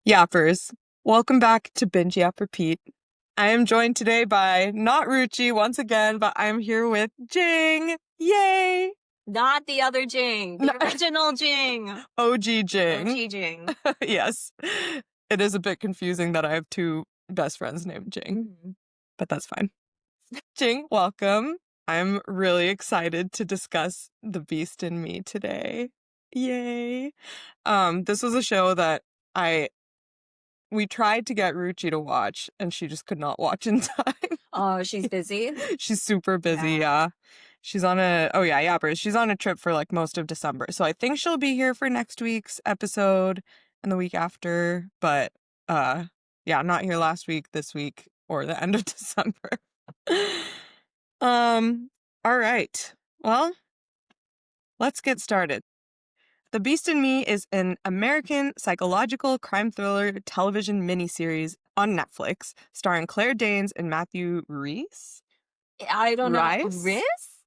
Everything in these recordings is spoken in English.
Yappers, welcome back to Binge Yap Repeat. I am joined today by not Ruchi once again, but I am here with Jing. Yay! Not the other Jing, the original Jing. OG Jing. OG Jing. Yes. It is a bit confusing that I have two best friends named Jing, but that's fine. Jing, welcome. I'm really excited to discuss The Beast in Me today. Yay. This was a show that we tried to get Ruchi to watch, and she just could not watch in time. Oh, she's busy? She's super busy, yeah. She's on she's on a trip for like most of December. So I think she'll be here for next week's episode and the week after. But not here last week, this week, or the end of December. All right. Well, let's get started. The Beast in Me is an American psychological crime thriller television miniseries on Netflix, starring Claire Danes and Matthew Rhys. I don't know. Rice?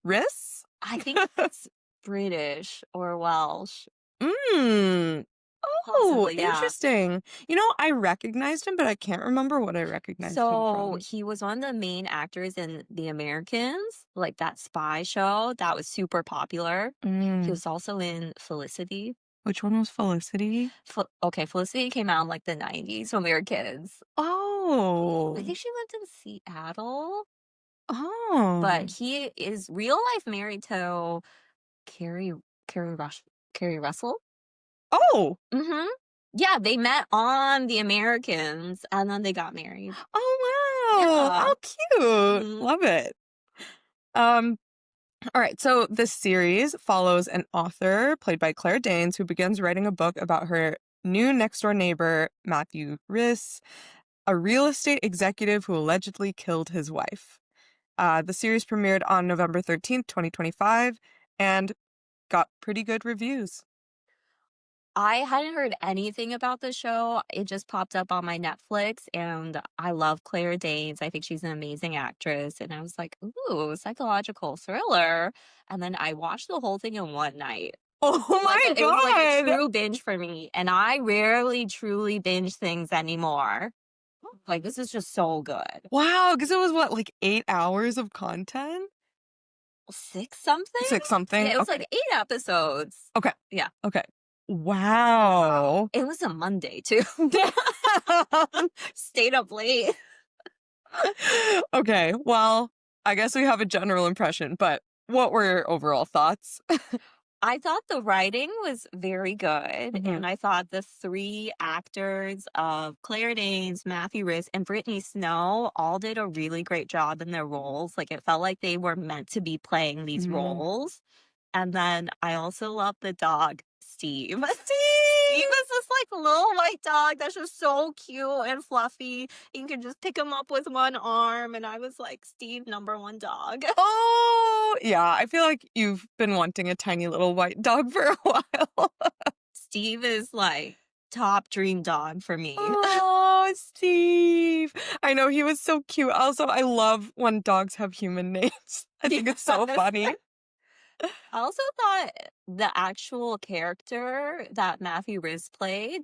Riss? I think it's British or Welsh. Oh, Possibly, yeah. interesting. You know, I recognized him, but I can't remember what I recognized him from. He was one of the main actors in The Americans, like that spy show that was super popular. He was also in Felicity. Which one was Felicity? Felicity came out in like the 90s when we were kids. Oh. I think she lived in Seattle. Oh. But he is real life married to Carrie Russell. Oh. Mm-hmm. Yeah, they met on The Americans and then they got married. Oh wow. Yeah. How cute. Love it. All right, so this series follows an author played by Claire Danes who begins writing a book about her new next-door neighbor, Matthew Rhys, a real estate executive who allegedly killed his wife. The series premiered on November 13th, 2025, and got pretty good reviews. I hadn't heard anything about the show. It just popped up on my Netflix, and I love Claire Danes. I think she's an amazing actress. And I was like, ooh, psychological thriller. And then I watched the whole thing in one night. Oh my God. It was like a true binge for me. And I rarely truly binge things anymore. Like, this is just so good. Wow, because it was what, like 8 hours of content? 6 something? 6 something? Yeah, it was like 8 episodes. Okay. Yeah. Okay. Wow. It was a Monday, too. Stayed up late. Okay, well, I guess we have a general impression, but what were your overall thoughts? I thought the writing was very good, and I thought the 3 actors of Claire Danes, Matthew Rhys, and Brittany Snow all did a really great job in their roles. Like, it felt like they were meant to be playing these roles. And then I also love the dog, Steve. Steve is this like little white dog that's just so cute and fluffy. You can just pick him up with one arm. And I was like, Steve, #1 dog. Oh, yeah. I feel like you've been wanting a tiny little white dog for a while. Steve is like top dream dog for me. Oh, Steve. I know, he was so cute. Also, I love when dogs have human names. I think it's so funny. I also thought the actual character that Matthew Rhys played,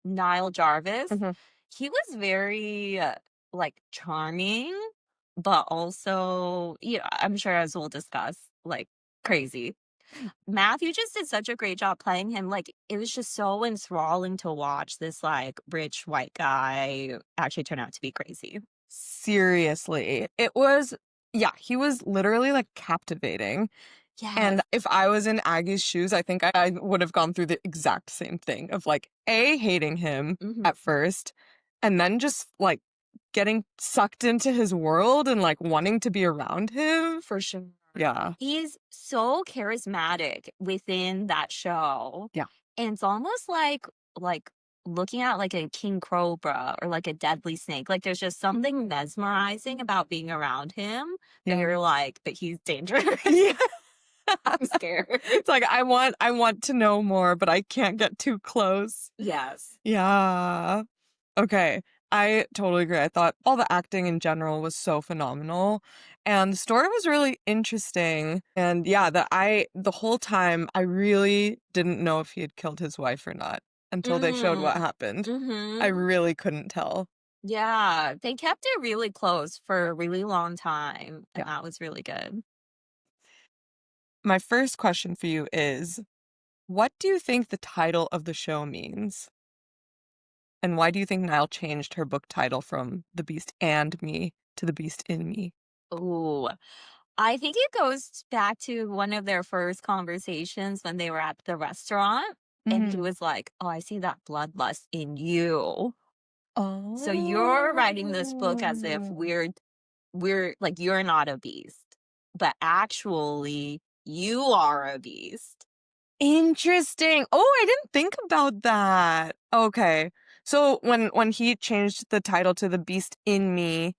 Nile Jarvis, he was very like charming, but also, I'm sure as we'll discuss, like crazy. Matthew just did such a great job playing him. Like, it was just so enthralling to watch this like rich white guy actually turn out to be crazy. Seriously. He was literally like captivating. Yeah. And if I was in Aggie's shoes, I think I would have gone through the exact same thing of like, hating him at first, and then just like getting sucked into his world and like wanting to be around him. For sure. Yeah. He's so charismatic within that show. Yeah. And it's almost like looking at like a king cobra or like a deadly snake. Like, there's just something mesmerizing about being around him. Yeah. And you're like, but he's dangerous. Yeah. I'm scared. It's like, I want to know more, but I can't get too close. Yes. Yeah. Okay. I totally agree. I thought all the acting in general was so phenomenal. And the story was really interesting. And yeah, the whole time I really didn't know if he had killed his wife or not. until they showed what Mm. happened. I Mhm. really couldn't tell. Yeah, they kept it really close for a really long time, and Yeah. that was really good. My first question for you is, what do you think the title of the show means? And why do you think Nile changed her book title from The Beast and Me to The Beast in Me? Ooh, I think it goes back to one of their first conversations when they were at the restaurant, and he Mhm. was like, "Oh, I see that bloodlust in you." So you're writing this book as if Oh. we're like, you're not a beast, but actually you are a beast. Interesting. Oh, I didn't think about that. Okay. So when he changed the title to The Beast in Me,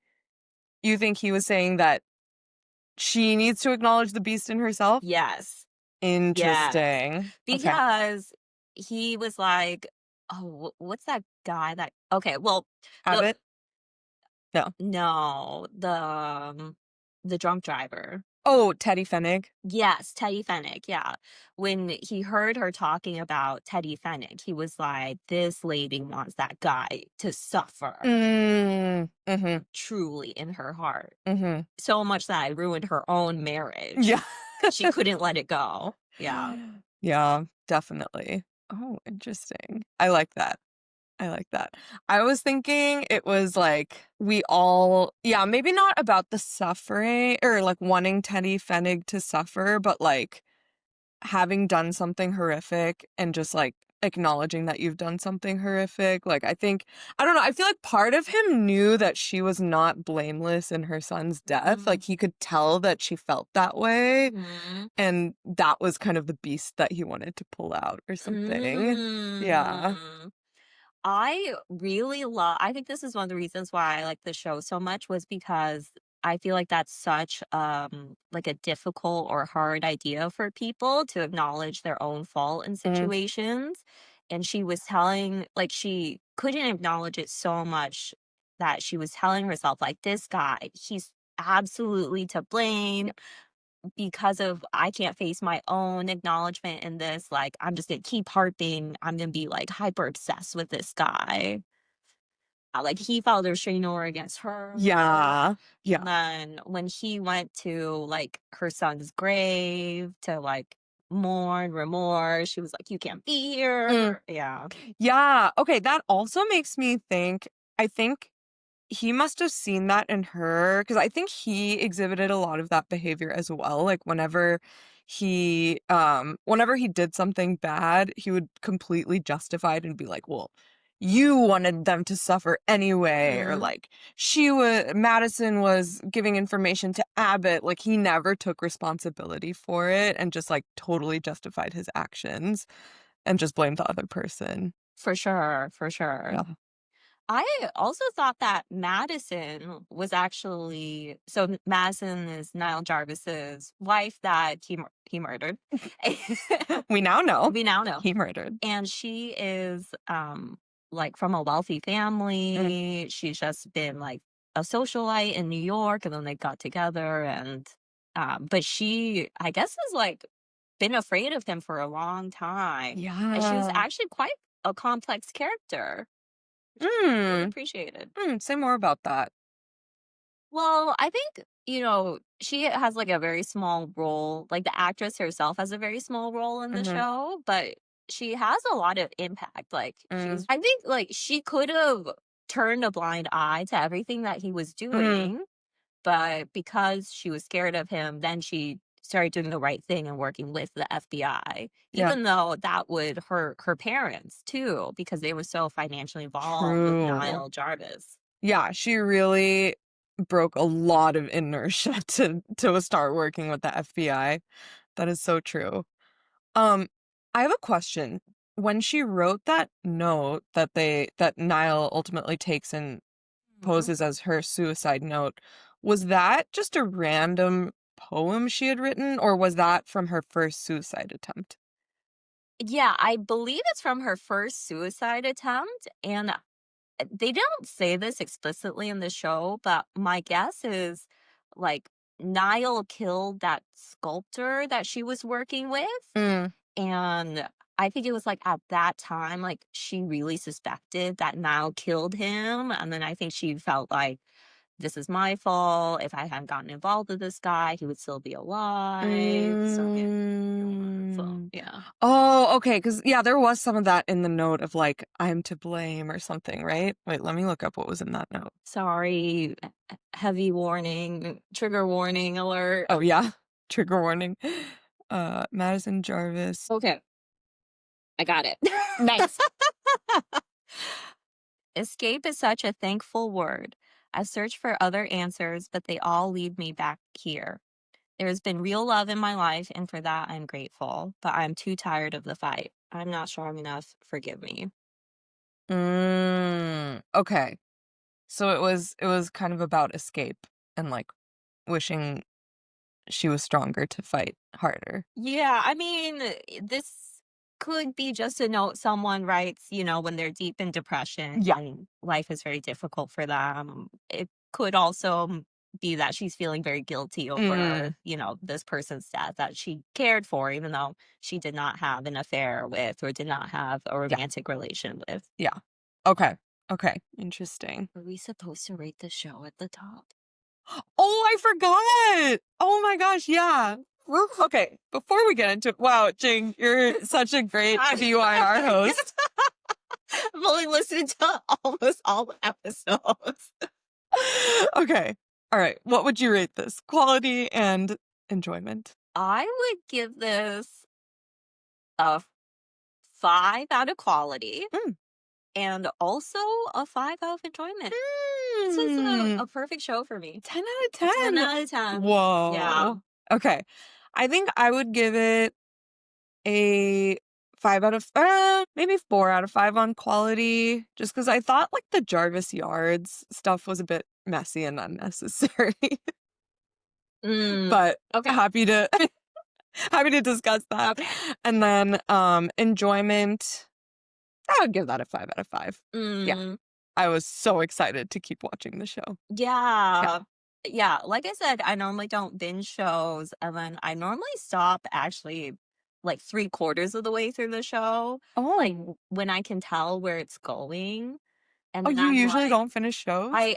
you think he was saying that she needs to acknowledge the beast in herself? Yes. Yes. Interesting. Okay. Because he was like, oh, what's that guy that okay, well, the Abbott? No. no, the drunk driver. Oh, Teddy Fennig. Yes, Teddy Fennick, yeah. When he heard her talking about Teddy Fennick, he was like, "This lady wants that guy to suffer Mhm. truly in her heart." Mhm. So much that it ruined her own marriage Yeah. because she couldn't let it go. Yeah. Yeah, definitely. Oh, interesting. I like that. I like that. I was thinking it was like we all, yeah, maybe not about the suffering or like wanting Teddy Fennig to suffer, but like having done something horrific and just like acknowledging that you've done something horrific. Like, I don't know, I feel like part of him knew that she was not blameless in her son's death. Mhm. Like, he could tell that she felt that way. Mhm. And that was kind of the beast that he wanted to pull out or something. Yeah. Mm. I think this is one of the reasons why I like the show so much was because I feel like that's such like a difficult or hard idea for people to acknowledge their own fault in Mm, situations. And she was telling like she couldn't acknowledge it so much that she was telling herself like this guy, he's absolutely to blame because of I can't face my own acknowledgement in this, like, I'm just gonna keep harping, I'm gonna be, like, hyper obsessed with this guy. Like, he filed a restraining order against her, yeah. and Yeah. then when he went to, like, her son's grave to, like, mourn remorse, she was like, "You can't be Mm, here." Yeah. yeah. Okay. That also makes me think, I think he must have seen that in her because I think he exhibited a lot of that behavior as well. Like whenever he did something bad, he would completely justify it and be like, "Well, you wanted them to suffer anyway," or Mhm. like Madison was giving information to Abbott. Like he never took responsibility for it and just like totally justified his actions and just blamed the other person. For sure, for sure. Yeah. I also thought that Madison was actually Madison is Nile Jarvis's wife that he murdered. We now know We now know. he murdered. And she is like from a wealthy Mm, family. She's just been like a socialite in New York and then they got together and but she I guess has like been afraid of him for a long time. And she was yeah. actually quite a complex character. Really Mm, appreciated. say more about that. Well, I think, she has like a very small role. Like the actress herself has a very small role in the Mhm, show, but she has a lot of impact. Like mm, I think like she could have turned a blind eye to everything that he was mm, doing, but because she was scared of him, then she started doing the right thing and working with the FBI, yeah, even though that would hurt her parents too, because they were so financially involved with true. Nile Jarvis. Yeah, she really broke a lot of inertia to start working with the FBI. That is so true. Um, I have a question. When she wrote that note that Niall ultimately takes and Mhm. poses as her suicide note, was that just a random poem she had written, or was that from her first suicide attempt? Yeah, I believe it's from her first suicide attempt, and, they don't say this explicitly in the show, but my guess is, like, Niall killed that sculptor that she was working with, Mm, and I think it was, like, at that time, like, she really suspected that Nile killed him, and then I think she felt like, "This is my fault. If I hadn't gotten involved with this guy, he would still be alive." So, yeah. So, Mm. yeah. Oh, okay, 'cause yeah, there was some of that in the note of, like, "I'm to blame" or something, right? Wait, let me look up what was in that note. Sorry, heavy warning, trigger warning alert. Oh, yeah? Trigger warning. Madison Jarvis. Okay, I got it. Nice. Escape is such a thankful word. I've searched for other answers, but they all lead me back here. There has been real love in my life, and for that I'm grateful, but I'm too tired of the fight. I'm not strong enough. Forgive me. Okay. So it was kind of about escape and, like, wishing she was stronger to fight harder. Yeah, I mean, this could be just a note someone writes, when they're deep in depression Yeah. and life is very difficult for them. It could also be that she's feeling very guilty over, Mm, this person's death that she cared for, even though she did not have an affair with or did not have a yeah, romantic relation with. yeah. Okay, okay, interesting. Are we supposed to rate the show at the top? Oh, I forgot! Oh my gosh, yeah. Okay, before we get into wow, Jing, you're such a great BYR host. I've only listened to almost all the episodes. Okay, alright, what would you rate this? Quality and enjoyment. I would give this a 5 out of quality Mm. and also a 5 out of enjoyment. This is Mm. a perfect show for me. 10 out of A 10 10. out of 10. Yeah. Whoa. Okay. I think I would give it a 5 out of maybe 4 out of 5 on quality, just because I thought, like, the Jarvis Yards stuff was a bit messy and unnecessary, Mm, but okay. happy to happy to discuss that. Okay. And then, enjoyment, I would give that a 5 out of 5. Yeah. Mm, I was so excited to keep watching the show. Yeah. yeah. Yeah, like I said, I normally don't binge shows, and then I normally stop actually, like, 3/4 of the way through the show, like, Oh. when I can tell where it's going, and Oh, then you I'm usually like don't finish shows? I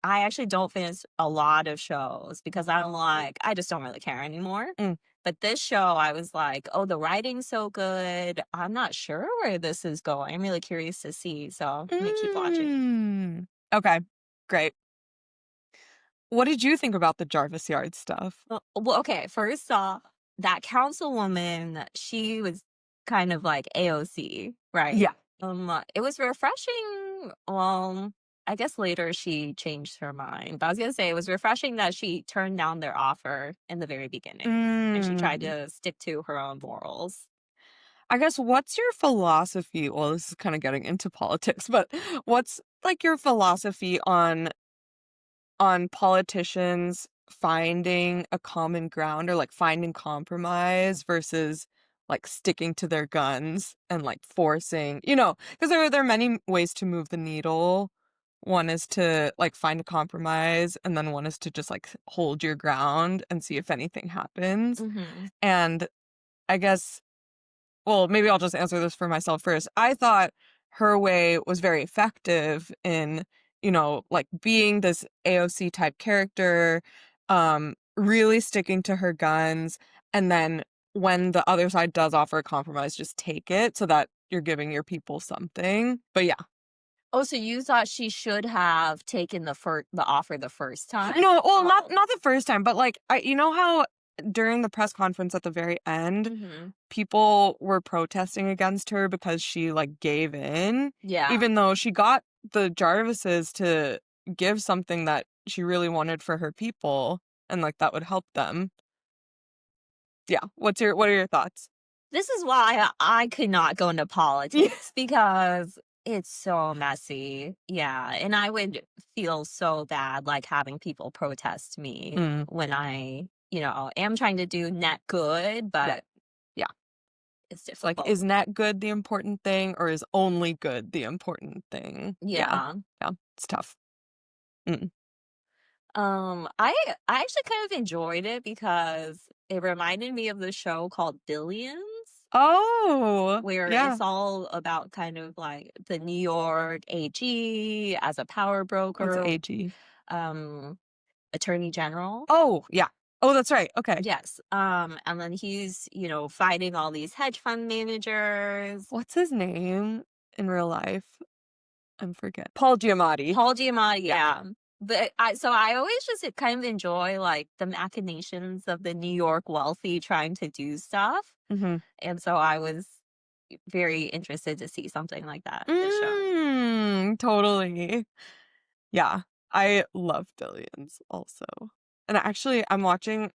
actually don't finish a lot of shows because I'm like, I just don't really care anymore. Mm. But this show, I was like, "Oh, the writing's so good. I'm not sure where this is going. I'm really curious to see." So, I'm gonna keep watching. Mm. Okay, great. What did you think about the Jarvis Yard stuff? Well, okay, first off, that councilwoman, she was kind of like AOC, right? Yeah. It was refreshing. Well, I guess later she changed her mind. But I was gonna say it was refreshing that she turned down their offer in the very beginning and she tried Mm. to stick to her own morals. I guess what's your philosophy? Well, this is kind of getting into politics, but what's like your philosophy on politicians finding a common ground or like finding compromise versus like sticking to their guns and like forcing, because there are many ways to move the needle. One is to like find a compromise, and then one is to just like hold your ground and see if anything happens. Mhm. And I guess, well, maybe I'll just answer this for myself first. I thought her way was very effective in, like being this AOC type character, really sticking to her guns, and then when the other side does offer a compromise, just take it so that you're giving your people something. But yeah. Oh, so you thought she should have taken the offer the first time? No, well, not Oh. not the first time, but like you know how during the press conference at the very end, Mhm. people were protesting against her because she like gave in, Yeah. even though she got the Jarvises to give something that she really wanted for her people and like that would help them. Yeah. What are your thoughts? This is why I could not go into Yeah. politics because it's so messy. Yeah, and I would feel so bad, like, having people protest me Mm, when I, am trying to do net good, right. but Yeah. it's It's like, difficult. is net good the important thing or is only good the important thing? Yeah. Yeah. Yeah. It's tough. Mm. I actually kind of enjoyed it because it reminded me of the show called Billions. Oh, where yeah. it's all about kind of like the New York AG as a power What's broker, AG? um, attorney general. Oh, yeah. Oh, that's right. Okay. Yes. And then he's, fighting all these hedge fund managers. What's his name in real life? I forget. Paul Giamatti. Paul Giamatti, Yeah. yeah. But I always just kind of enjoy like the machinations of the New York wealthy trying to do stuff. Mhm. And so I was very interested to see something like that in this show. Totally. Yeah. I love Billions also. And actually, I'm watching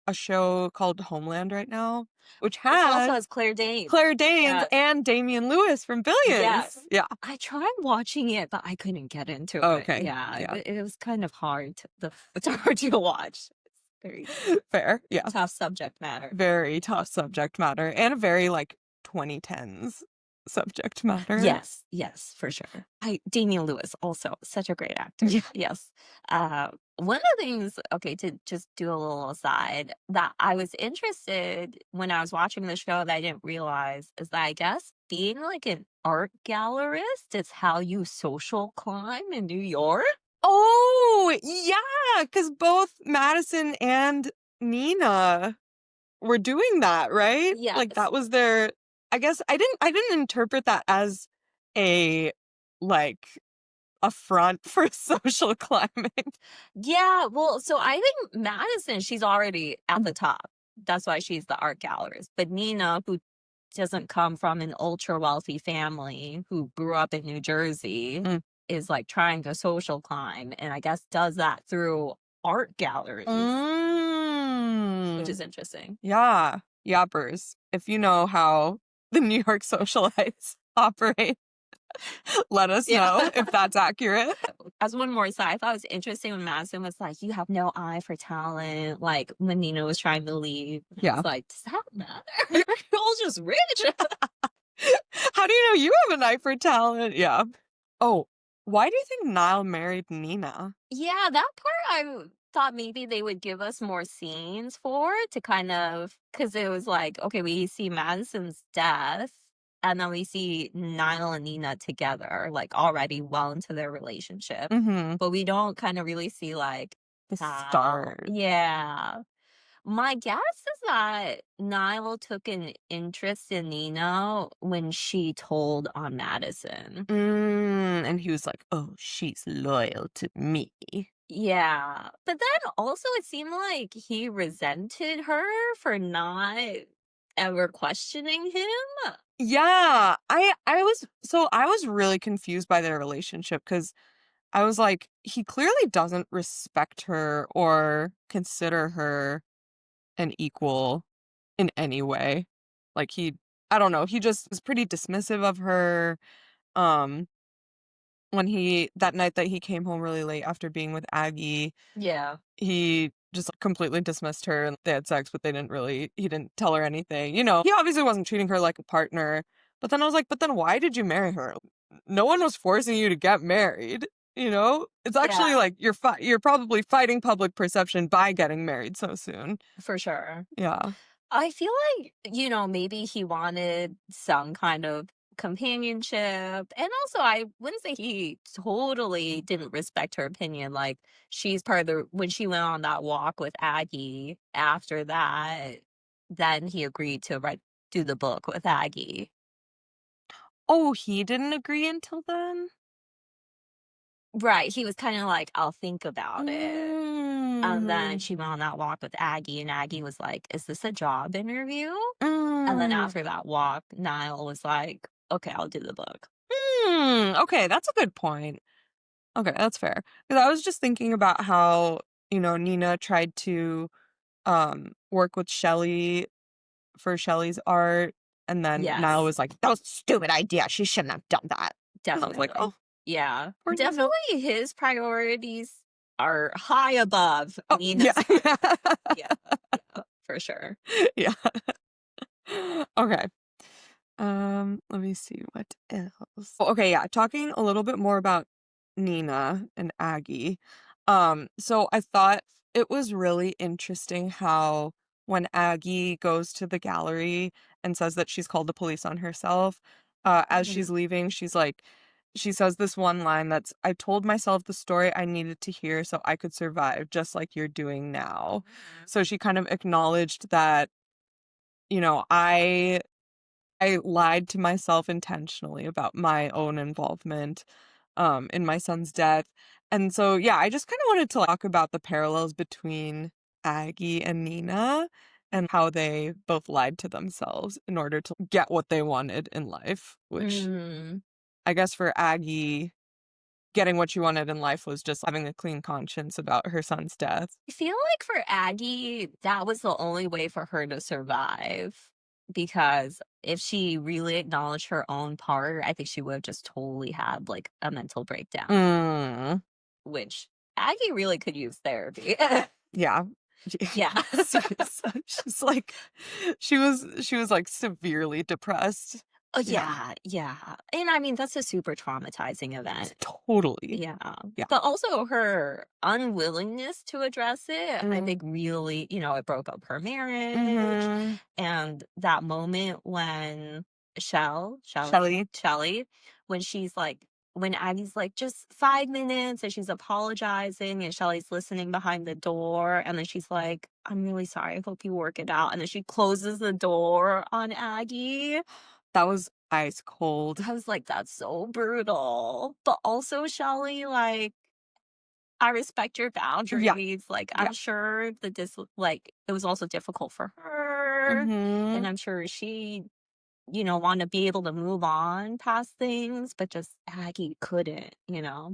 a show called Homeland right now, which Which also has has Claire Danes. Claire Danes Yeah. and Damian Lewis from Billions. Yes. Yeah. I tried watching it, but I couldn't get into it. Okay. Yeah, Yeah. it was kind of hard it's hard to watch. It's very Fair. Yeah. tough subject matter. Very tough subject matter and a very like 2010s subject matter. Yes, for sure. Damian Lewis, also such a great actor. Yeah. Yes. One of the things, okay, to just do a little aside, that I was interested when I was watching the show that I didn't realize is that I guess being like an art gallerist is how you social climb in New York. Oh, yeah, because both Madison and Nina were doing that, right? Like Yes. that was their I guess I didn't interpret that as a like a front for social climbing. Yeah, well, so I think Madison, she's already at the top. That's why she's the art gallerist. But Nina, who doesn't come from an ultra wealthy family, who grew up in New Jersey, Mm. is like trying to social climb and I guess does that through art galleries, which is Mm. interesting. Yeah, yappers. If you know how the New York socialites operate, let us Yeah. know if that's accurate. As one more side, I thought it was interesting when Madison was like, "You have no eye for talent." Like when Nina was trying to leave, and I Yeah. was like, "Does that matter? You're all just rich." How do you know you have an eye for talent? Yeah. Oh, why do you think Nile married Nina? Yeah, that part I thought maybe they would give us more scenes for to kind of because it was like, okay, we see Madison's death, and then we see Niall and Nina together, like already well into their relationship. Mm-hmm. But we don't kind of really see like The how. start. Yeah. My guess is that Niall took an interest in Nina when she told on Madison. And he was like, "Oh, she's loyal to me." Yeah. But then also it seemed like he resented her for not ever questioning him. Yeah, I was really confused by their relationship because I was like, he clearly doesn't respect her or consider her an equal in any way. Like I don't know, he just was pretty dismissive of her. Um, when that night that he came home really late after being with Aggie, Yeah. he just completely dismissed her and they had sex, but he didn't tell her anything. He obviously wasn't treating her like a partner. But then I was like, but then why did you marry her? No one was forcing you to get married. It's actually Yeah, like you're probably fighting public perception by getting married so soon. for sure. Yeah. I feel like, maybe he wanted some kind of companionship. And also, I wouldn't say he totally didn't respect her opinion. Like, she's part of when she went on that walk with Aggie after that, then he agreed to do the book with Aggie. Oh, he didn't agree until then? Right. He was kind of like, I'll think about it. And then Mm. she went on that walk with Aggie, and Aggie was like, "Is this a job interview?" And then Mm. after that walk, Niall was like, "Okay, I'll do the book." Okay, that's a good point. Okay, that's fair. Because I was just thinking about how, Nina tried to work with Shelley for Shelley's art, and then Niall Yes, was like, "That was a stupid idea. She shouldn't have done that." And I was like, definitely. "Oh, Yeah, poor Nina." definitely his priorities are high above Oh, yeah. Nina's. Yeah, yeah, for sure. Yeah. Okay. Let me see what else. Okay, yeah, talking a little bit more about Nina and Aggie. So I thought it was really interesting how when Aggie goes to the gallery and says that she's called the police on herself. As Mhm. she's leaving, she says this one line that's, "I told myself the story I needed to hear so I could survive, just like you're doing now." Mhm. So she kind of acknowledged that, you know, I lied to myself intentionally about my own involvement, in my son's death. And so, yeah, I just kinda wanted to talk about the parallels between Aggie and Nina and how they both lied to themselves in order to get what they wanted in life, which Mm. I guess for Aggie, getting what she wanted in life was just having a clean conscience about her son's death. I feel like for Aggie, that was the only way for her to survive, because if she really acknowledged her own part, I think she would have just totally had, like, a mental breakdown, Mm. which Aggie really could use therapy. Yeah. Yeah. Serious. She's like she was, like, severely depressed. Oh, Yeah. yeah, yeah, and I mean, that's a super traumatizing event. Totally. Yeah, Yeah. but also her unwillingness to address it, I Mm. think really, it broke up her marriage, Mhm. and that moment when Shelley. Shelley, when she's like when Aggie's like, "Just 5 minutes," and she's apologizing, and Shelley's listening behind the door, and then she's like, "I'm really sorry, I hope you work it out," and then she closes the door on Aggie. That was ice cold. I was like, "That's so brutal." But also, Shelley, like, I respect your Yeah. boundaries. Like, Yeah. I'm sure it was also difficult for her. And Mhm. I'm sure she, want to be able to move on past things, but just Aggie couldn't.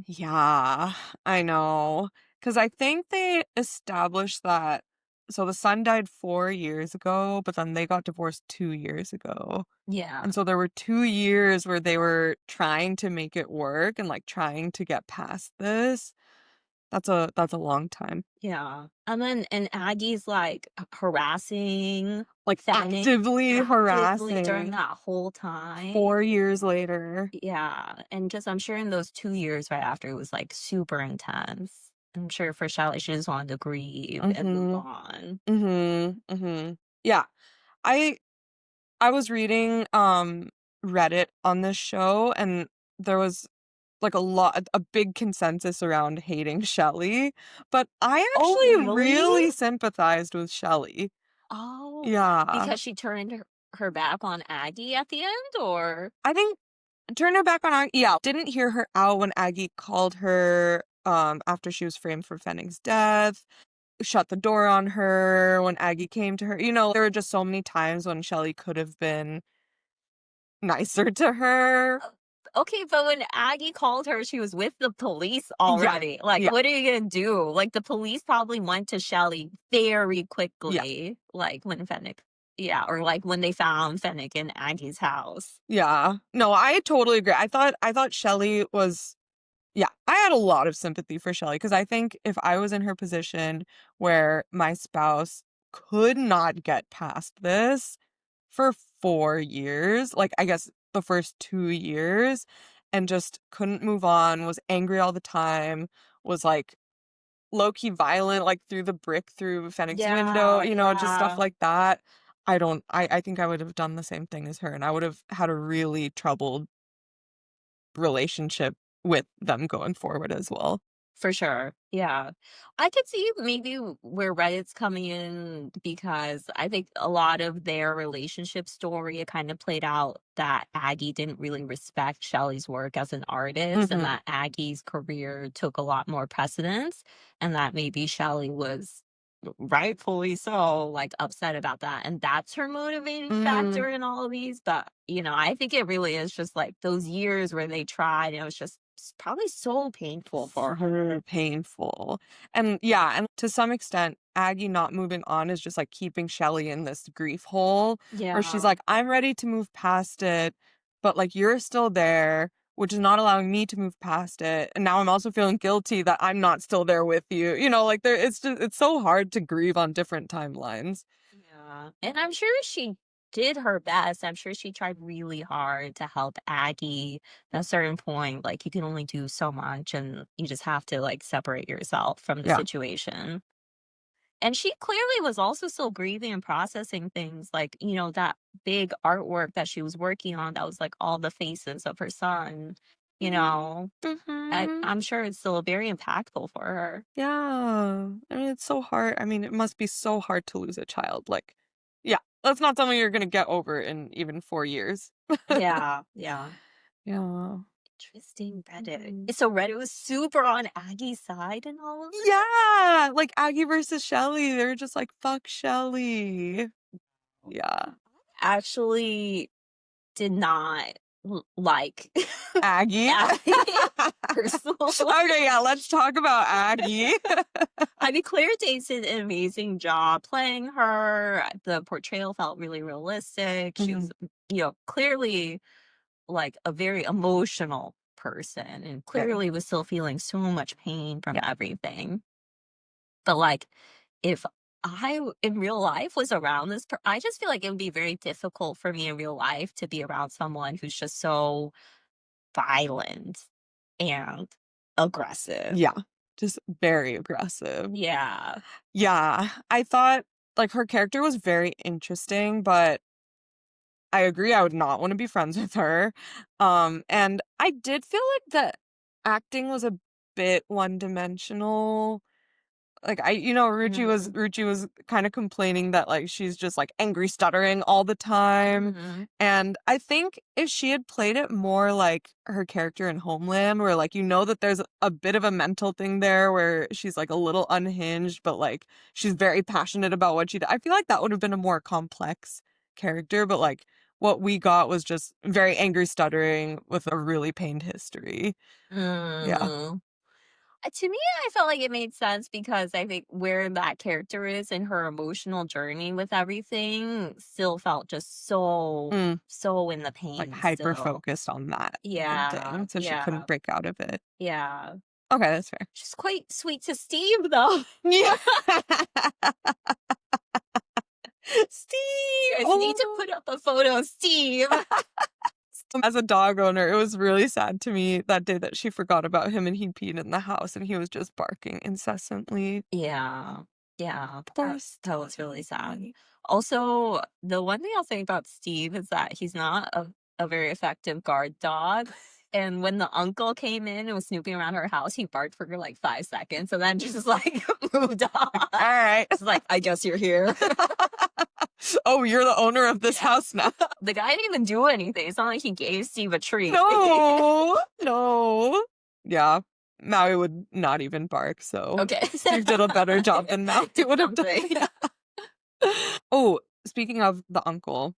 Yeah, I know. Because I think they established that so the son died 4 years ago, but then they got divorced 2 years ago. Yeah. And so there were 2 years where they were trying to make it work and, like, trying to get past this. That's a long time. Yeah. And Aggie's like harassing Like, Fennec actively actively during harassing that whole time. 4 years later. Yeah, and just I'm sure in those 2 years right after, it was, like, super intense. I'm sure for Shelley, she just wanted to grieve and move Mhm. on. Mhm. Mhm. Yeah. I I was reading, Reddit on this show, and there was, like, a big consensus around hating Shelley, but I Oh, actually really? really sympathized with Shelley. Oh, Yeah. because she turned her back on Aggie at the end, or I think turn her back on Aggie, yeah, didn't hear her out when Aggie called her, after she was framed for Fenning's death, shut the door on her when Aggie came to her, there were just so many times when Shelley could have been nicer to her. uh, okay, but when Aggie called her, she was with the police Yeah, already. Like, yeah, what are you gonna do? Like, the police probably went to Shelley very yeah, quickly, like, when Fennec yeah, or, like, when they found Fennec in Aggie's house. yeah. No, I totally agree. I thought Shelley was yeah, I had a lot of sympathy for Shelley because I think if I was in her position where my spouse could not get past this for 4 years, like, I guess the first 2 years, and just couldn't move on, was angry all the time, was, like, low-key violent, like, threw the brick through Fennec's window, Yeah, just stuff yeah. like that. I think I would have done the same thing as her, and I would have had a really troubled relationship with them going forward as well. For sure. Yeah. I could see maybe where Reddit's coming in, because I think a lot of their relationship story, it kind of played out that Aggie didn't really respect Shelley's work as an artist, and Mhm. that Aggie's career took a lot more precedence, and that maybe Shelley was rightfully so, like, upset about that, and that's her motivating Mm. factor in all of these. But I think it really is just like those years where they tried, and it was just probably so painful for her. Painful. And yeah, and to some extent, Aggie not moving on is just like keeping Shelley in this grief hole where she's Yeah. like, I'm ready to move past it, but like you're still there, which is not allowing me to move past it. And now I'm also feeling guilty that I'm not still there with you. Like it's so hard to grieve on different timelines. Yeah, and I'm sure she did her best. I'm sure she tried really hard to help Aggie. At a certain point, like, you can only do so much, and you just have to, like, separate yourself from the Yeah. situation. And she clearly was also still grieving and processing things like, that big artwork that she was working on that was like all the faces of her son, you know. Mhm. I'm sure it's still very impactful for her. Yeah. I mean, it's so hard. I mean, it must be so hard to lose a child. Like, yeah, that's not something you're gonna get over in even 4 years. Yeah, yeah. Yeah. Interesting Reddit. Mhm. So Reddit was super on Aggie's side and all of this? Yeah, like Aggie versus Shelley. They're just like, "Fuck Shelley." Yeah. Actually did not like Aggie? Aggie personally. Okay, yeah, let's talk about Aggie. I mean, Claire Danes did an amazing job playing her. The portrayal felt really realistic. She was, Mhm. clearly like a very emotional person and Very. clearly was still feeling so much pain from Yeah. everything. But like, if in real life was around I just feel like it would be very difficult for me in real life to be around someone who's just so violent and aggressive. Yeah. Just very aggressive. Yeah. Yeah, I thought, like, her character was very interesting, but I agree I would not wanna be friends with her. And I did feel like the acting was a bit one-dimensional. Like, Mhm. Ruchi was kinda complaining that, like, she's just, like, angry stuttering all the time, Mhm. and I think if she had played it more like her character in Homeland, where, like, that there's a bit of a mental thing there where she's, like, a little unhinged, but, like, she's very passionate about what I feel like that would have been a more complex character, but, like, what we got was just very angry stuttering with a really pained history. Yeah. Mm. To me, I felt like it made sense because I think where that character is in her emotional journey with everything still felt just so, Mm. so in the Like, pain still. hyper-focused on that one Yeah, thing, so she yeah, couldn't break out of it. yeah. Okay, that's fair. She's quite sweet to Steve, though. Yeah. Steve! You guys need to Oh. put up a photo of Steve. As a dog owner, it was really sad to me that day that she forgot about him and he peed in the house and he was just barking incessantly. Yeah, yeah, Poor that was really sad. Steve. Also, the one thing I'll say about Steve is that he's not a very effective guard dog. And when the uncle came in and was snooping around her house, he barked for like 5 seconds and then just like moved on. Alright. It's like, I guess you're here. Oh, you're the owner of this Yeah. house now. The guy didn't even do anything. It's not like he gave Steve a treat. No, no. Yeah, Maui would not even bark, so Okay. Steve did a better job than Maui Did would have done. something. Oh, speaking of the uncle,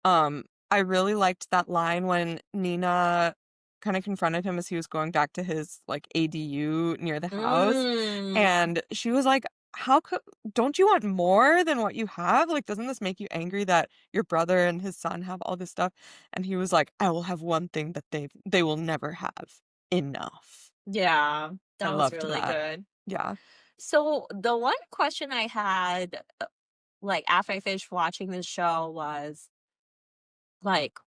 I really liked that line when Nina kinda confronted him as he was going back to his, like, ADU near the house, Mm. and she was like, "How could don't you want more than what you have? Like, doesn't this make you angry that your brother and his son have all this stuff?" And he was like, "I will have one thing that they will never have, enough." Yeah, I that was loved really that. good. Yeah. So the one question I had, like after I finished watching this show, was like,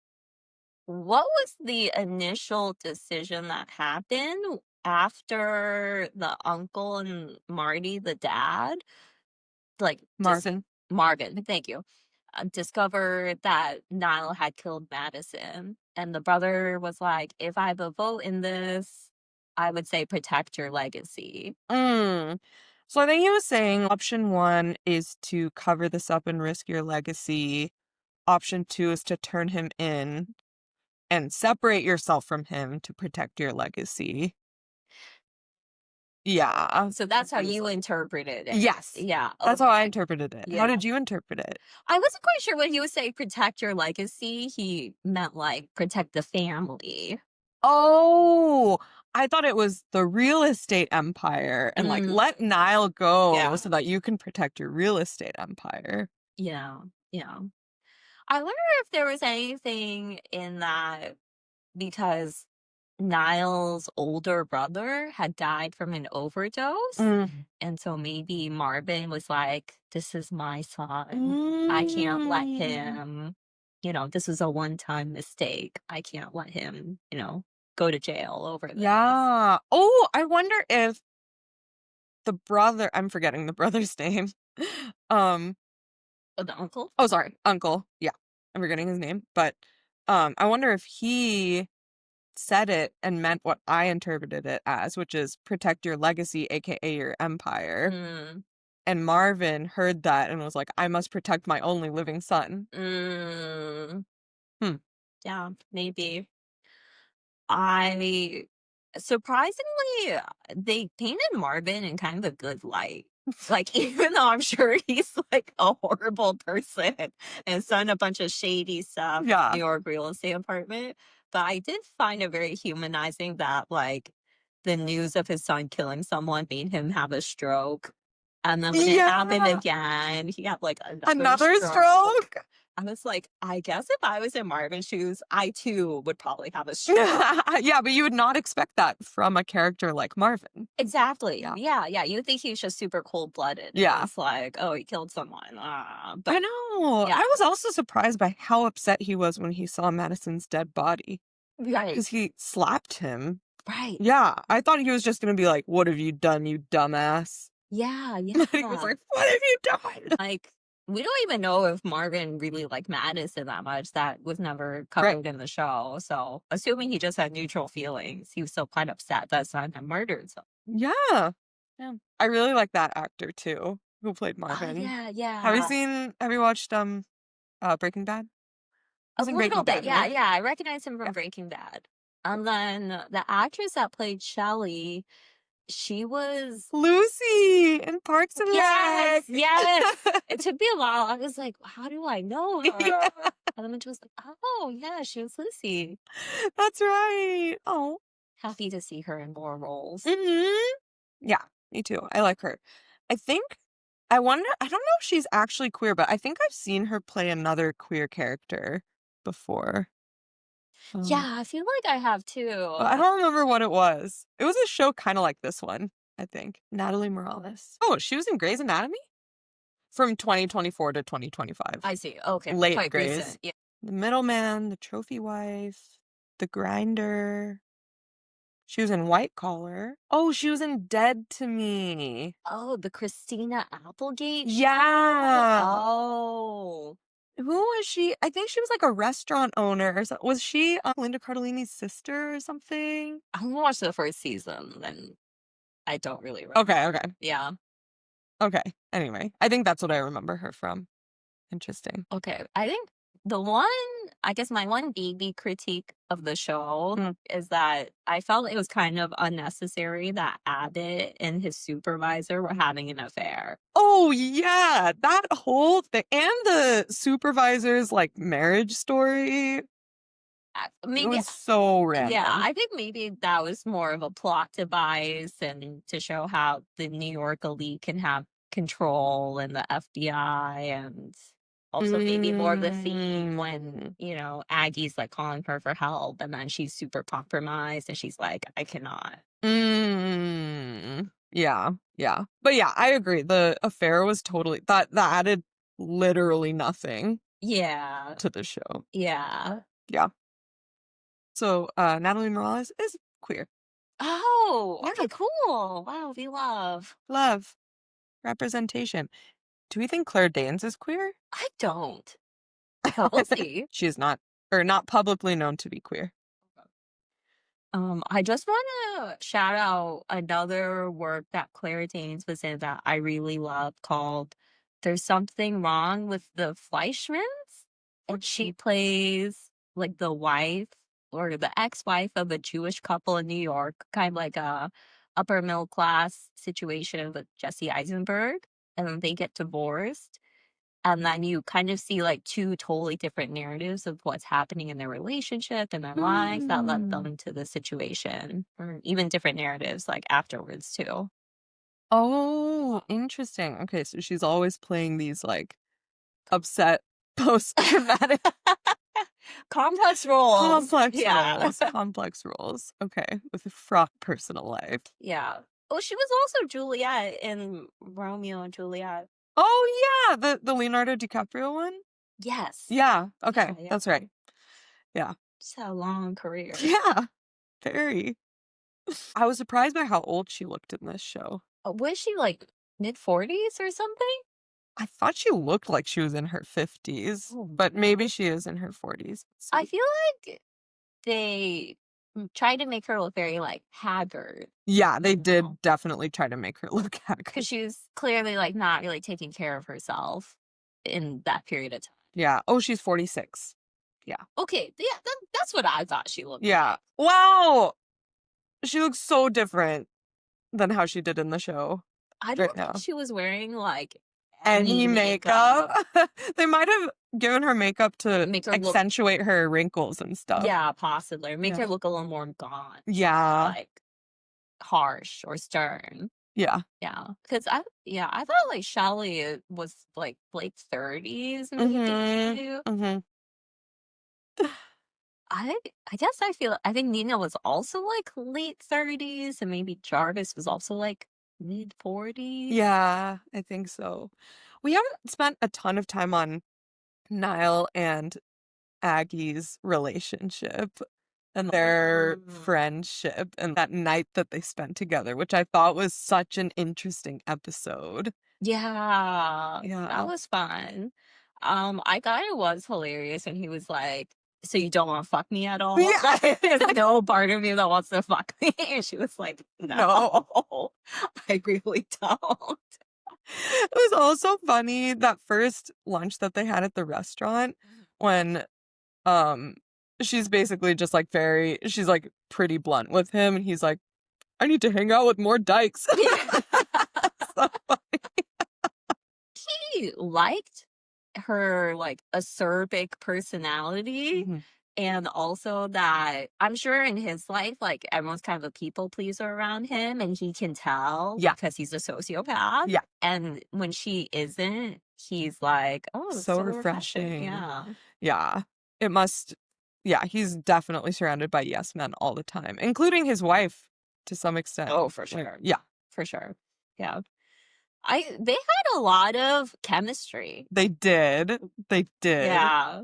what was the initial decision that happened after the uncle and Marty, the dad, like just Marvin. Marvin, thank you, discovered that Nile had killed Madison, and the brother was like, "If I have a vote in this, I would say protect your legacy." Mm. So I think he was saying option 1 is to cover this up and risk your legacy. Option 2 is to turn him in and separate yourself from him to protect your legacy. Yeah. So that's how you interpreted it. Yes. Yeah, That's how I okay. interpreted it. How Yeah. did you interpret it? I wasn't quite sure when he was saying protect your legacy, he meant like protect the family. Oh, I thought it was the real estate empire and, like, Mm, let Nile go yeah. so that you can protect your real estate empire. Yeah. Yeah. I wonder if there was anything in that because Niall's older brother had died from an overdose. Mm. And so maybe Marvin was like, this is my son. I can't let Mm. him, this is a one time mistake. I can't let him, go to jail over this. Yeah. Oh, I wonder if the brother I'm forgetting the brother's name. Um, Oh, the uncle? oh, sorry, uncle. Yeah, I'm forgetting his name, but I wonder if he said it and meant what I interpreted it as, which is protect your legacy, aka your empire. Mm, And Marvin heard that and was like, I must protect my only living son. mm, Hmm. yeah, maybe. I surprisingly, they painted Marvin in kind of a good light. Like, even though I'm sure he's like a horrible person and done a bunch of shady stuff in Yeah. New York real estate apartment, but I did find it very humanizing that like the news of his son killing someone made him have a stroke. And then when it happened Yeah. again, he had like another Another stroke. stroke? I was like, I guess if I was in Marvin's shoes, I too would probably have a stroke. Yeah, but you would not expect that from a character like Marvin. Exactly. Yeah. Yeah, yeah. You think he's just super cold blooded. Yeah. It's like, oh, he killed someone. I But know. yeah, I was also surprised by how upset he was when he saw Madison's dead body right, because he slapped him. right. Yeah, I thought he was just gonna be like, "What have you done, you dumbass?" Yeah, But he was yeah. like, "What have you done?" Like, we don't even know if Marvin really liked Madison that much. That was never Right. covered in the show. So, assuming he just had neutral feelings, he was still quite upset that son had murdered someone. Yeah. Yeah. I really like that actor too, who played Oh, Marvin. yeah, yeah. Have you watched Breaking Bad? A He's in little Breaking bit, Bad, yeah, right? yeah. I recognize him Yeah. from Breaking Bad. And then the actress that played Shelley, she was Lucy in Parks and yes, Rec. yes. It took me a while. I was like, how do I know Yeah, her? And then she was like, oh, yeah, she was Lucy. that's right. Oh. Happy to see her in more roles. Mhm. Yeah, me too. I like her. I think I don't know if she's actually queer, but I think I've seen her play another queer character before. Um, Yeah, I feel like I have but I too. don't remember what it was. It was a show kind of like this one, I think. Natalie Morales. Oh, she was in Grey's Anatomy from 2024 to 2025. I see. Okay, Late quite Grey's. recent. Yeah. The Middleman, The Trophy Wife, The Grinder. She was in White Collar. Oh, she was in Dead to Me. Oh, the Christina Applegate show? Yeah. Oh. Who was she? I think she was like a restaurant owner or was she, Linda Cardellini's sister or something? I only watched the first season, then I don't really remember. Okay, okay, Yeah. okay. Anyway, I think that's what I remember her from. Interesting. Okay. I think the one, I guess my one baby critique of the show Mm. is that I felt it was kind of unnecessary that Abbott and his supervisor were having an affair. Oh, yeah, that whole thing and the supervisor's, like, marriage story, it Maybe, was so yeah, random. I think maybe that was more of a plot device and to show how the New York elite can have control and the FBI and also maybe more of the theme Mm. when, Aggie's like calling her for help and then she's super compromised and she's like, I cannot. Mm. Yeah, yeah. But yeah, I agree. The affair was totally that added literally nothing Yeah. to the show. Yeah. Yeah. So, Natalie Morales is queer. Oh, Yeah. okay, cool. Wow, we love. Love. Representation. Do we think Claire Danes is queer? I don't. But we'll see. She is not, or not publicly known to be queer. I just want to shout out another work that Claire Danes was in that I really love called There's Something Wrong with the Fleischmans. And she plays like the wife or the ex-wife of a Jewish couple in New York, kind of like a upper middle class situation with Jesse Eisenberg. And then they get divorced. And then you kind of see like two totally different narratives of what's happening in their relationship and their life that led them Mm. into the situation, or even different narratives like afterwards too. Oh, interesting. Okay, so she's always playing these like upset post-traumatic Complex roles. complex Yeah. roles. Complex roles. Okay, with a fraught personal life. Yeah. Oh, she was also Juliet in Romeo and Juliet. Oh yeah, the Leonardo DiCaprio one? Yes. Yeah, okay, Yeah, yeah. that's right. Yeah. She's had a long career. Yeah, very. I was surprised by how old she looked in this show. Was she like mid 40s or something? I thought she looked like she was in her 50s, but maybe she is in her 40s. I feel like they tried to make her look very, like, haggard. Yeah, they did know? definitely try to make her look haggard. Because she was clearly, like, not really taking care of herself in that period of time. Yeah. Oh, she's 46. Yeah. Okay, yeah, that's what I thought she looked Yeah. like. Wow! She looks so different than how she did in the show I right don't now. think she was wearing, like, Any any makeup? They might have given her makeup to Make her look accentuate her wrinkles and stuff. Yeah, possibly. Make Yeah. her look a little more gaunt. Yeah. Like, harsh or stern. Yeah. Yeah, because I thought, like, Shelley was, like, late 30s, maybe, too. Mhm. I I guess I think Nina was also, like, late 30s, and maybe Jarvis was also, like, mid-40s. Yeah, I think so. We haven't spent a ton of time on Nile and Aggie's relationship and their friendship and that night that they spent together, which I thought was such an interesting episode. Yeah, that Yeah. was fun. I thought it was hilarious when he was like, "So you don't wanna fuck me at all?" Yeah. There's no part of me that wants to fuck me, and she was like, No. "No, I really don't." It was also funny that first lunch that they had at the restaurant when um she's basically just like she's like pretty blunt with him and he's like, I need to hang out with more dykes. Yeah. So He liked her, like, acerbic personality, Mhm. and also that I'm sure in his life, like, everyone's kind of a people pleaser around him, and he can tell Yeah. because he's a sociopath. Yeah. And when she isn't, he's like, "Oh, it's So so refreshing." refreshing. Yeah. Yeah. It must yeah, he's definitely surrounded by yes men all the time, including his wife to some extent. Oh, for Like, sure. yeah, For sure. Yeah. They had a lot of chemistry. they did. They did. Yeah.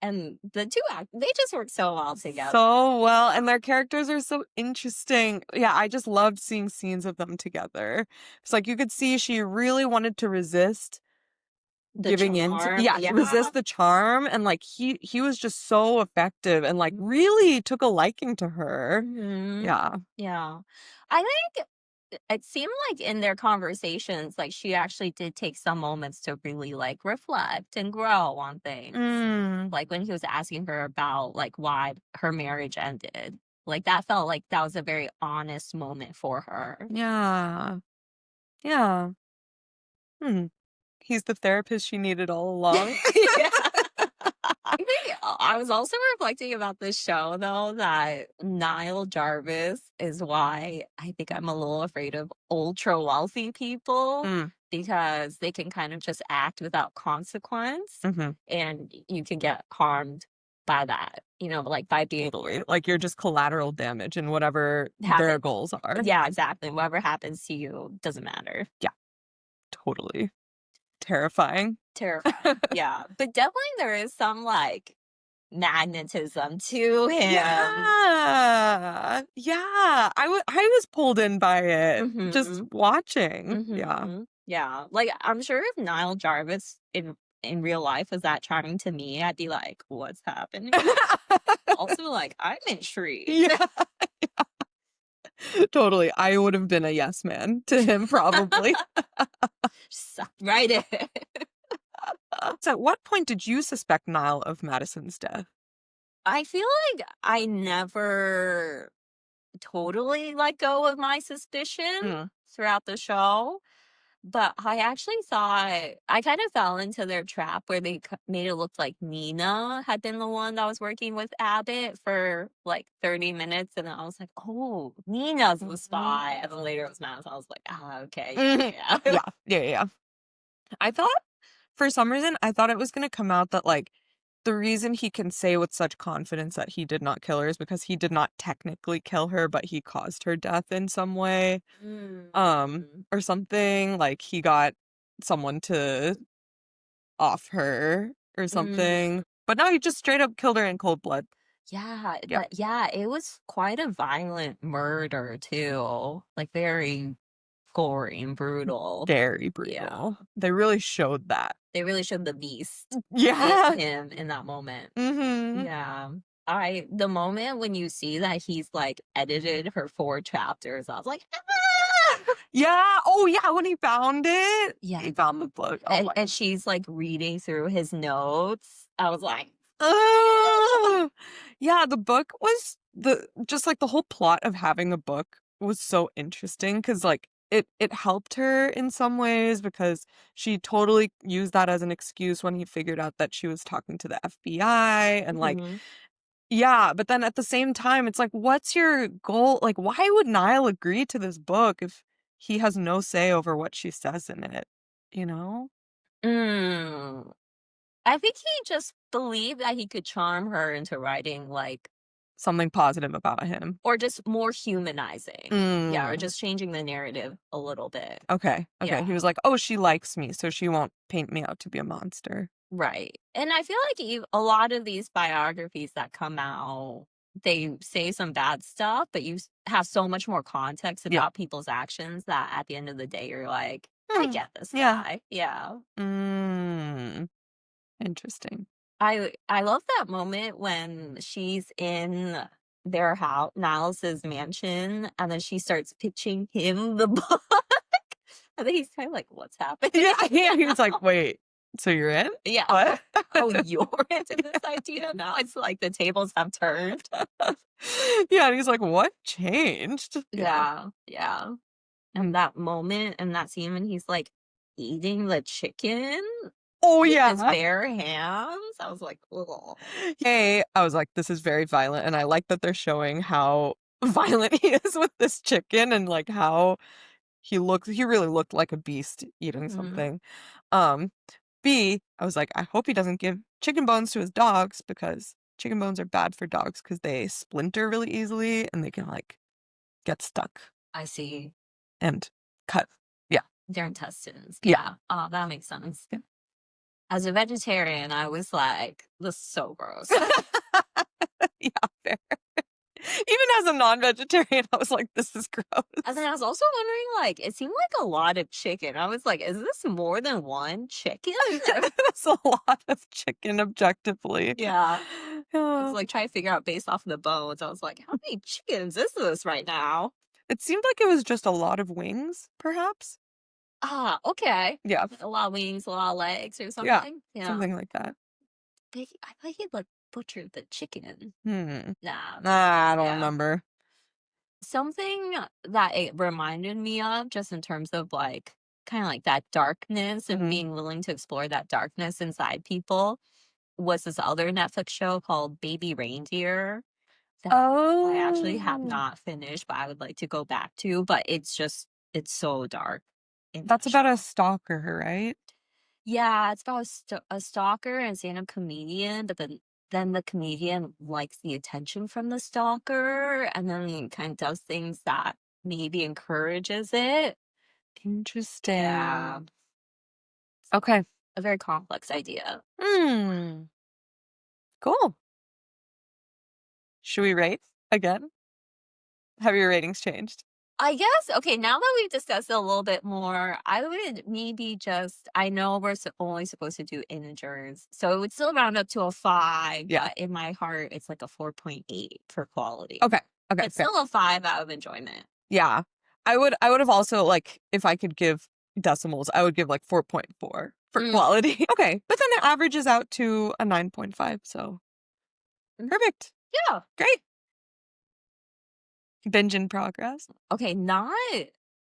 And the 2 they just work so well together. So well, and their characters are so interesting. Yeah, I just loved seeing scenes of them together. It's like you could see she really wanted to resist The giving in to charm, yeah. resist the charm and like he was just so effective and like really took a liking to her. Mhm. Yeah. Yeah. I think it seemed like in their conversations, like, she actually did take some moments to really, like, reflect and grow on things. Mm. Like, when he was asking her about, like, why her marriage ended. Like, that felt like that was a very honest moment for her. Yeah. Yeah. Hmm. He's the therapist she needed all along. Yeah. I think I was also reflecting about this show, though, that Nile Jarvis is why I think I'm a little afraid of ultra wealthy people Mm. because they can kind of just act without consequence Mhm. and you can get harmed by that, like by being Totally. Like you're just collateral damage in whatever their happen. goals are. Yeah, exactly. Whatever happens to you doesn't matter. Yeah, totally. Terrifying. Terrifying. Yeah. But definitely there is some like magnetism to him. Yeah. Yeah. I was pulled in by it just Mhm. watching. Yeah. Mhm. Yeah. Like, I'm sure if Nile Jarvis in real life was that charming to me, I'd be like, "What's happening?" Also, like, I'm intrigued. Yeah. Totally. I would have been a yes man to him probably. Sucked right in. So at what point did you suspect Nile of Madison's death? I feel like I never totally let go of my suspicion Mm. throughout the show. But I actually thought I kind of fell into their trap where they made it look like Nina had been the one that was working with Abbott for like 30 minutes. And then I was like, oh, Nina's the spy. And then later it was Matt. So I was like, ah, okay. Mhm. Yeah. Yeah. I thought for some reason I thought it was going to come out that like the reason he can say with such confidence that he did not kill her is because he did not technically kill her, but he caused her death in some way. Or something like he got someone to off her or something. But no, he just straight up killed her in cold blood. Yeah. Yeah. But yeah, it was quite a violent murder too. Like very gory and brutal. Very brutal. Yeah. They really showed that. They really showed the beast Yeah. in him in that moment. Mm-hmm. Yeah. The moment when you see that he's like edited her 4 chapters, I was like, "Ah!" Yeah. Oh, yeah. When he found it, Yeah. he found the book. Oh, my. And she's like reading through his notes. I was like, Ugh. Yeah, the book was just like the whole plot of having a book was so interesting because like it helped her in some ways because she totally used that as an excuse when he figured out that she was talking to the FBI and like mhm. yeah, but then at the same time it's like what's your goal? Like why would Nile agree to this book if he has no say over what she says in it, you know? Mm. I think he just believed that he could charm her into writing like Something positive about him. or just more humanizing. Yeah, or Mm. just changing the narrative a little bit. Okay. Yeah. He was like, "Oh, she likes me, so she won't paint me out to be a monster." Right. And I feel like a lot of these biographies that come out, they say some bad stuff, but have so much more context Yeah. about people's actions that at the end of the day, you're like, I Hmm. get this Yeah. guy. Yeah. Mm. Interesting. I love that moment when she's in their house, Niles' mansion, and then she starts pitching him the book. And then he's kind of like, what's happening? Yeah, he was like, "Wait, so you're in? Yeah. What?" Oh, you're into this idea now? It's like the tables have turned. Yeah, and he's like, "What changed?" Yeah. Yeah, yeah. Mm. And that moment and that scene when he's, like, eating the chicken Oh, with his yeah. bare hands, I was like, "Ugh." Hey, I was like, "This is very violent," and I like that they're showing how violent he is with this chicken and, like, how he really looked like a beast eating Mhm. something. Um, B, I was like, I hope he doesn't give chicken bones to his dogs because chicken bones are bad for dogs because they splinter really easily and they can like get stuck I see. and cut. Yeah. Their intestines. Yeah. Yeah. Oh, that makes sense. Yeah. As a vegetarian, I was like, "This is so gross." Yeah, fair. Even as a non-vegetarian, I was like, this is gross. And then I was also wondering, like, it seemed like a lot of chicken. I was like, "Is this more than 1 chicken?" That's a lot of chicken objectively. Yeah. I was Yeah. like trying to figure out based off of the bones. I was like, how many chickens is this right now? It seemed like it was just a lot of wings, perhaps. Ah, okay. Yeah. A lot of wings, a lot of legs or Yeah. something. Yeah. Something like that. I thought he like butchered the chicken. Hmm. Nah. I don't Yeah. remember. Something that it reminded me of, just in terms of like kind of like that darkness and Mhm. being willing to explore that darkness inside people, was this other Netflix show called Baby Reindeer that I actually have Oh. not finished, but I would like to go back to, but it's so dark in That's that about a show. stalker, right? Yeah, it's about a stalker and stand-up comedian, but then the comedian likes the attention from the stalker and then kind of does things that maybe encourages it. Yeah, Interesting. Okay. a very complex idea. Hmm. Cool. Should we rate again? Have your ratings changed? I guess, okay, now that we've discussed it a little bit more, I would maybe just, I know we're only supposed to do integers, so it would still round up to a 5, Yeah. but in my heart, it's like a 4.8 for quality. Okay. Okay. It's Fair. still a 5 out of enjoyment. Yeah. I would have also like if I could give decimals, I would give like 4.4 for Mm. quality. Okay. But then it averages out to a 9.5, so perfect. Yeah. Great. Binge in progress. Okay, not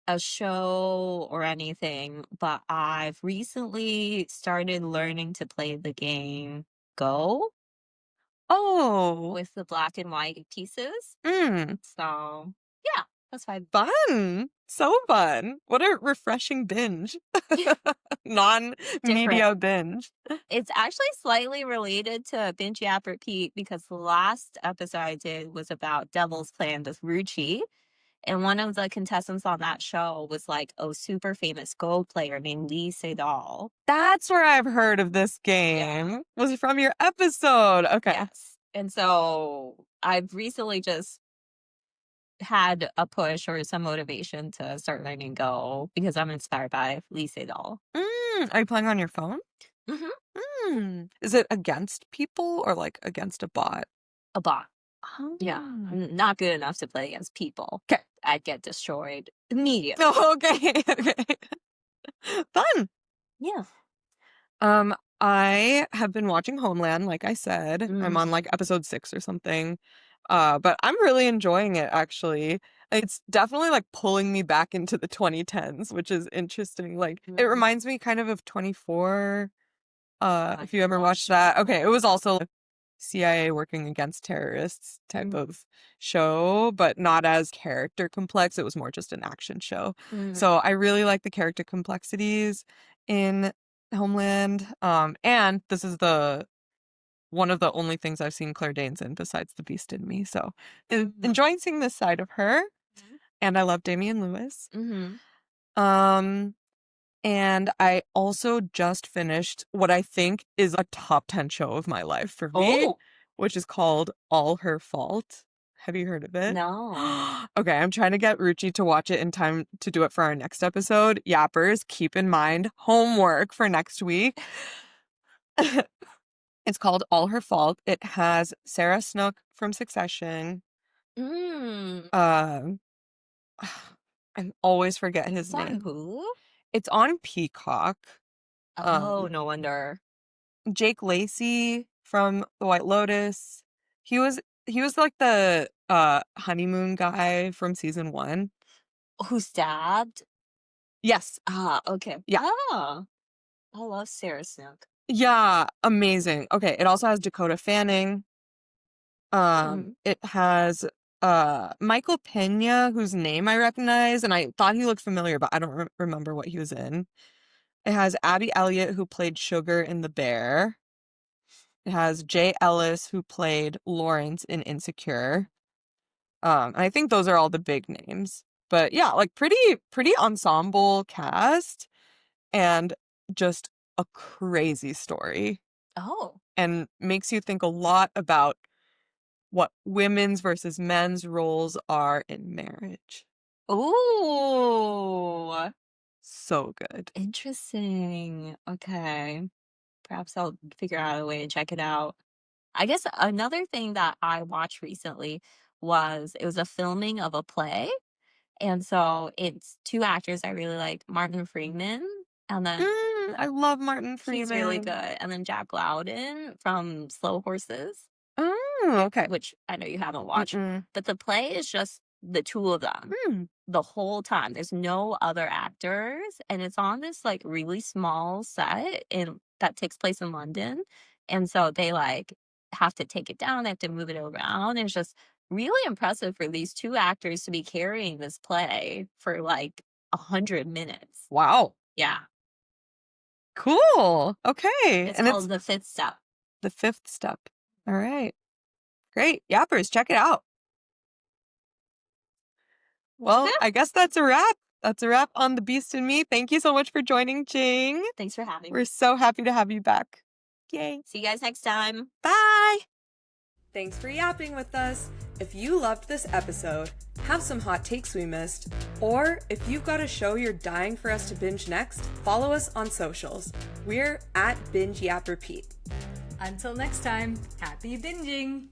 a show or anything, but I've recently started learning to play the game Go Oh. with the black and white pieces. Mm. So, yeah, that's fine. Fun. So fun. What a refreshing binge. Non-media Different. binge. It's actually slightly related to Binge Yap Repeat because the last episode I did was about Devil's Plan with Ruchi. And one of the contestants on that show was like a super famous Go player named Lee Sedol. That's where I've heard of this game. Yeah. Was from your episode. Okay. Yes. And so I've recently just had a push or some motivation to start learning Go because I'm inspired by Lee Sedol. Are you playing on your phone? Hmm. Is it against people or like against a bot? A bot. Yeah, Oh. I'm not good enough to play against people. 'Kay. I'd get destroyed immediately. Oh, okay. Okay. Fun. Yeah. I have been watching Homeland, like I said. I'm on like Mhm. episode 6 or something. But I'm really enjoying it actually. It's definitely like pulling me back into the 2010s, which is interesting. Like it Mhm. reminds me kind of 24. I If you ever watched that. Okay, it was also CIA working against terrorists type of show, but not as character complex. It was more just an action show. Mhm. So I really like the character complexities in Homeland. And this is the one of the only things I've seen Claire Danes in besides The Beast in Me. So Mhm. enjoying seeing this side of her. And I love Damian Lewis. Mhm. Um, and I also just finished what I think is a top 10 show of my life for me, Oh, which is called All Her Fault. Have you heard of it? no. Okay, I'm trying to get Ruchi to watch it in time to do it for our next episode. Yappers, keep in mind homework for next week. It's called All Her Fault. It has Sarah Snook from Succession. Mm. Um, I always forget his It's on name. who? It's on Peacock. Oh, Um, no wonder. Jake Lacey from The White Lotus. He was he was like the honeymoon guy from season 1. Who stabbed? Yes. Ah, okay. Yeah. Oh, I love Sarah Snook. Yeah, amazing. Okay, it also has Dakota Fanning. Mm. It has Michael Pena, whose name I recognize, and I thought he looked familiar, but I don't remember what he was in. It has Abby Elliott, who played Sugar in The Bear. It has Jay Ellis, who played Lawrence in Insecure. And I think those are all the big names. But yeah, like pretty ensemble cast and just a crazy story Oh. and makes you think a lot about what women's versus men's roles are in marriage. Ooh. So good. Interesting. Okay. Perhaps I'll figure out a way to check it out. I guess another thing that I watched recently was it was a filming of a play. And so it's two actors I really like, Martin Freeman, and then I love Martin he's really Freeman. good, and then Jack Loudon from Slow Horses, Okay. which I know you haven't watched, Mm-mm. but the play is just the two of them Mm. the whole time. There's no other actors, and it's on this like really small set in that takes place in London. And so they like have to take it down, they have to move it around. And it's just really impressive for these two actors to be carrying this play for like 100 minutes. Wow. Yeah. Cool. Okay. It's And it's called The Fifth Step. the fifth step. All right. Great. Yappers, check it out. Well, Yeah. I guess that's a wrap. That's a wrap on The Beast and Me. Thank you so much for joining, Jing. Thanks for having We're me. so happy to have you back. Yay. See you guys next time. Bye. Thanks for yapping with us. If you loved this episode, have some hot takes we missed, or if you've got a show you're dying for us to binge next, follow us on socials. We're at Binge Yap Repeat. Until next time, happy binging!